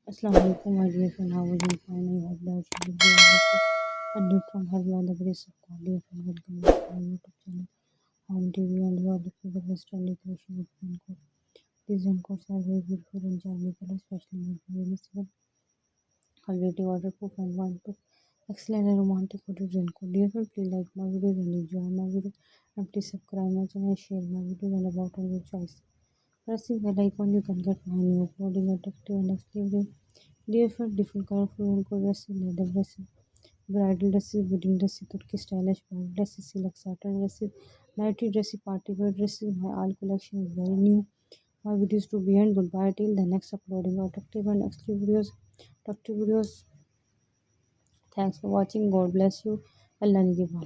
Assalamu alaikum, my dear friend. How are you? Fine. I hope that you will be able to ended from her by the grace of God. Dear friend, welcome back to my YouTube channel, Home TV, and you are looking the best trendy creation with raincoat. These raincoats are very beautiful and charming colors, especially made for very simple, quality, waterproof, and waterproof. Excellent and romantic hooded raincoat. Dear friend, please like my videos and enjoy my video, and please subscribe my channel and share my videos and about your choice. Pressing the like icon, you can get my new uploading attractive and exclusive. Different colorful raincoat dresses, leather dresses, bridal dresses, wedding dresses, Turkish stylish bridal dresses, silk satin dresses, nighty dresses, party wear dresses. My all collection is very new. My videos to be end. Goodbye till the next uploading attractive and exclusive videos. Talk to videos. Thanks for watching. God bless you. Allah Nigeba.